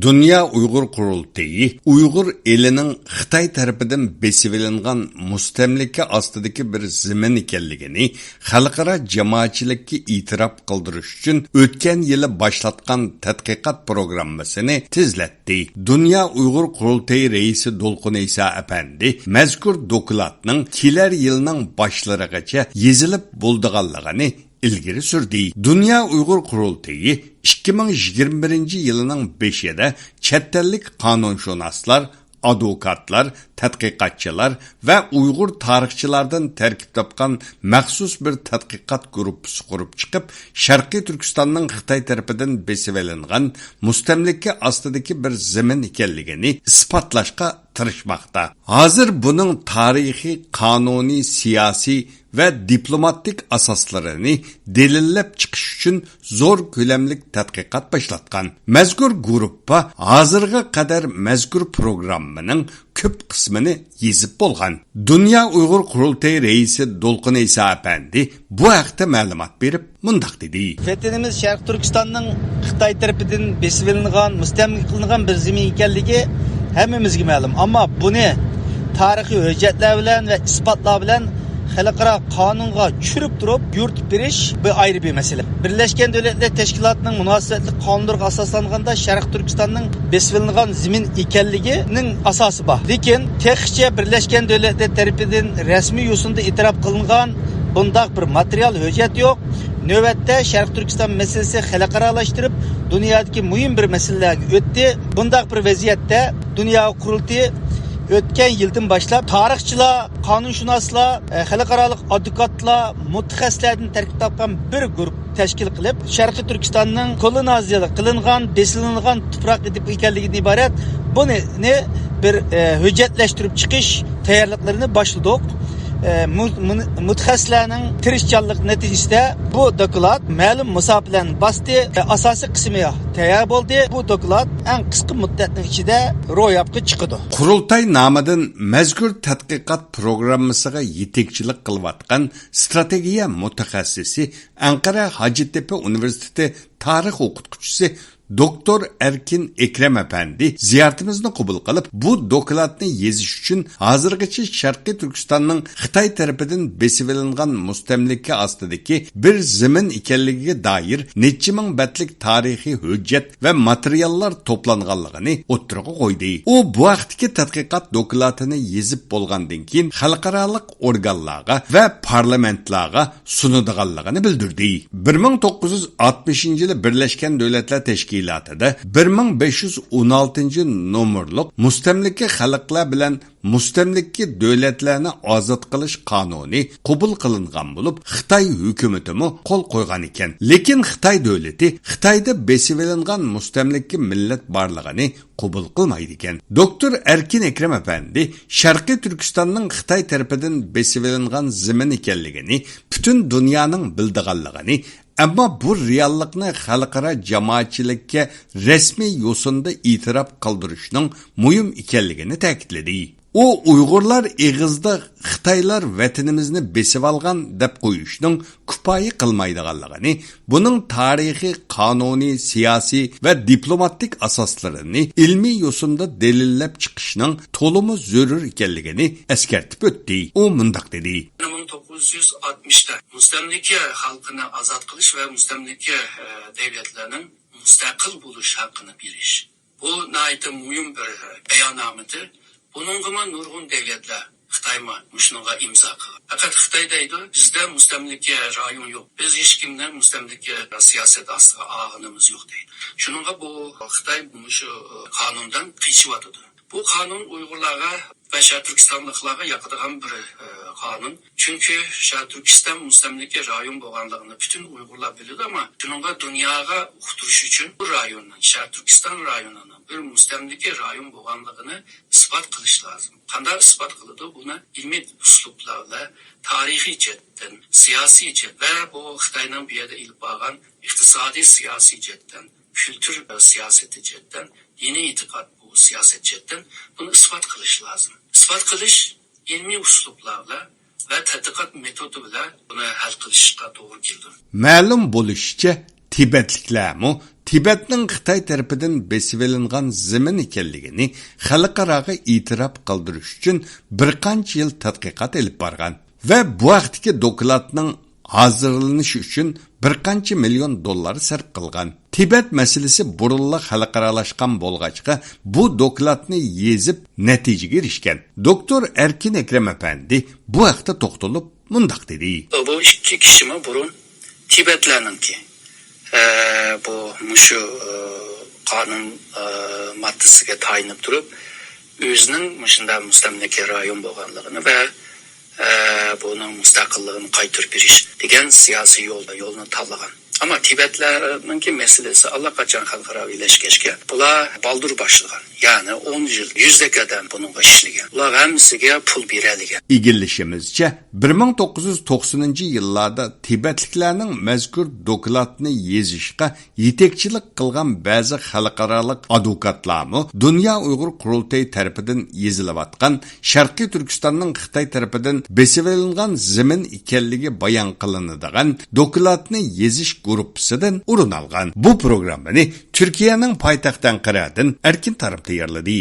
Dünya Uyghur Kurultayı, Uyghur elinin Xitay tarafından besivilingan mustamlika astidagi bir zimin ekanligini xalqaro jamoatchilikka e'tirof qildirish uchun o'tgan yili boshlatgan tadqiqot programmasini tezlatdi. Dünya Uyghur Kurultayı raisi Dolqun İsa Efendi mazkur dokladning kelar yilning boshlarigacha yezilib bo'ldiganligini ilgiri sürdü. Dünya Uyghur Kurultayı 2021 yılının 5'inde chet ellik qonunşünaslar, advokatlar, tadqiqotchilar ve Uyghur tarixchilardan terkib topgan maxsus bir tadqiqot guruhi qurib chiqib, Sharqiy Turkistonning Xitoy tarafidan besivilingan mustamlika ostidagi bir zamin ekanligini isbotlashga tirishmoqda. Hozir buning tarixiy, qonuniy, siyosiy ve diplomatik asaslarini delillep çıkış için zor kölemlik tadqiqat başlatgan. Mazkur gruppa hazırga kadar mazkur programının köp kısmını yezip bolgan. Dünya Uyghur Kurultayı reisi Dolqun İsa Efendi bu haqda ma'lumot berib mundaq dedi. Fetinimiz Şarkı Türkistan'ın Xitay tarafından besivilingan, mustamlik qilingan bir zemin ekanligi hammamizga ma'lum. Ama bunu tarixiy hujjatlar bilan ve ispatlar bilan xalqaro qonunga tushirib turib yuritib berish bir ayrı bir mesele. Birleşken Devletler Teşkilatı'nın münasebetli qonunlarga asoslanganda Sharq Turkistonning besivilingan zemin ekanligining asosi bor. Lekin texnicha Birleşken Devletler tarafidan rasmiy yo'sinda e'tirof qilingan bundaq bir material hujjat yo'q. Növbette Sharq Turkiston meselesi xalqaralashtirib, dunyodagi muhim bir meselelarga o'tdi. Bundaq bir vaziyatda Dünya Kurultayı o'tgan yildan boshlab tarixchilar, qonunshunoslar, xalqarалық advokatlar, mutaxassislardan tarkib topgan bir guruh tashkil qilib, Sharqiy Turkistonning kolonizatsiya qilingan, besilingan tuproq ekanligidan iborat buni bir hujjatlashtirib chiqish tayyorliklarini boshladik. Mutaxassislarning tirishchanlik natijasida bu doklad ma'lum musofalarni bosdi, asosiy qismi tayyor bo'ldi. Bu doklad eng qisqa muddatning ichida ro'yobga chiqadi. Qurultay nomidan mazkur tadqiqot programmasiga yetakchilik qilayotgan strategiya mutaxassisi Ankara Hacettepe Üniversitesi tarix o'qituvchisi Doktor Erkin Ekrem Efendi ziyoratimizni qabul qilib, bu dokladni yezish uchun hozirgacha Sharqiy Turkistonning Xitoy tarafidan besivilingan mustamlika ostidagi bir zamin ekanligiga doir necha ming betlik tarixiy hujjat va materiallar to'planganligini o'ttirg'a qo'ydi. U bu vaqtdagi tadqiqot dokladini yezib bo'lgandan keyin xalqaro organlarga va parlamentlarga sunadiganligini bildirdi. 1960-yili Birleşken Devletler Teşkilatı 1516 nomerlik mustamlika xalqlar bilan mustamlika davlatlarni ozod qilish qonuni qabul qilingan bo'lib, Xitoy hukumatimi qo'l qo'ygan ekan. Lekin Xitoy davlati Xitoyda besivilingan mustamlika millat borligini qabul qilmaydi ekan. Doktor Erkin Ekrem Efendi Sharqiy Turkistonning Xitoy tarafidan besivilingan zamin ekanligini, butun dunyoning bildiganligini, ammo bu reallikni xalqaro jamoatchilikka rasmiy yo'sinda e'tirof qildirishning muhim ekanligini ta'kidladi. O Uyg'urlar eg'izda Xitoylar vatanimizni besib olgan deb qo'yishning kifoya qilmaydiganligini, buning tarixiy, qonuniy, siyosiy va diplomatik asoslarini ilmiy yo'sinda dalillab chiqishning to'limi zarur ekanligini eskartib o'tdi. U mundaq dedi: 1960'da mustamlika xalqini azod qilish va mustamlika davlatlarning mustaqil bo'lish haqqini berish. Bu nayta muhim bir bayonnomadir. Bununla nurgun devletler Xitayma muşnuğa imza qilgan. Fakat Xitoy deydi, bizde mustamlika rayon yok. Biz hiç kimden mustamlika siyaset aslı ağınımız yok deydi. Şununla bu Xitoy şu kanundan qiychiyotidir. Bu kanun Uyg'urlarga ve Şarkı Türkistanlıklarga yakıdığan bir kanun. Çünkü Şarkı Türkistan mustamlika rayon bo'lganligini bütün Uyg'urlar biladi, ama şununla dunyoga uqtirish uchun bu rayonning, Şarkı Türkistan rayonining bir mustamlika rayon bo'lganligini isbot qilish lozim. Qanday isbot qiladi? Buni ilmiy uslublarla, tarixiy jihatdan, siyosiy jihat va bu Xitoyning bu yerda ilib borgan iqtisodiy siyosiy jihatdan, kültür siyosati jihatdan, yeni e'tiqod siyaset jihatdan bunu isbot qilish lozim. Isbot qilish ilmiy uslublarla va tadqiqot metodi bilan buni hal qilishga to'g'ri keldi. Ma'lum bo'lishicha, Tibetliklarmi Tibetning Xitoy tarafidan besib olingan zamin ekanligini xalqaroga e'tirof qildirish uchun bir qancha yil tadqiqot olib borgan va bu vaqtdagi dokladning hazırlanışı üçün bir qancha million dollar sarf qilgan. Tibet masalasi burunliq xalqaralaşqan bolğaçqa bu dokladni yezib natijaga erishgan. Doktor Erkin Ekrem Efendi bu haqda to'xtalib mundaq dedi. Bu iki kişimi burun Tibetlerninki. Bu muşu kanun maddesiga tayinib turib, özünün muşunda mustamlaka rayon bolğanlığını ve bunun müstakilligini qaytırıp beriş degan siyasi yolunu tanlagan. Ama Tibetlerninki meselesi allaqachon xalqaro birlashgachga bular baldur başlagan. Yani 10 yıl, 100 kadar bununla işleyen. Bular hamisiga pul beradigan. İgillishimizcha 1990 yillarda Tibetliklarning mazkur dokladni yezishga yetakchilik qilgan ba'zi xalqaroliq advokatlarmi Dünya Uyg'ur Qurultayi tarafidan yezilayotgan Sharqiy Turkistonning Xitoy tarafidan besib olingan zamin ekanligi bayon qilinadigan dokladni yezish gruppasidan o'rin olgan. Bu programmani Turkiyaning poytaxti Anqaradan Erkin taraf tayyorladi.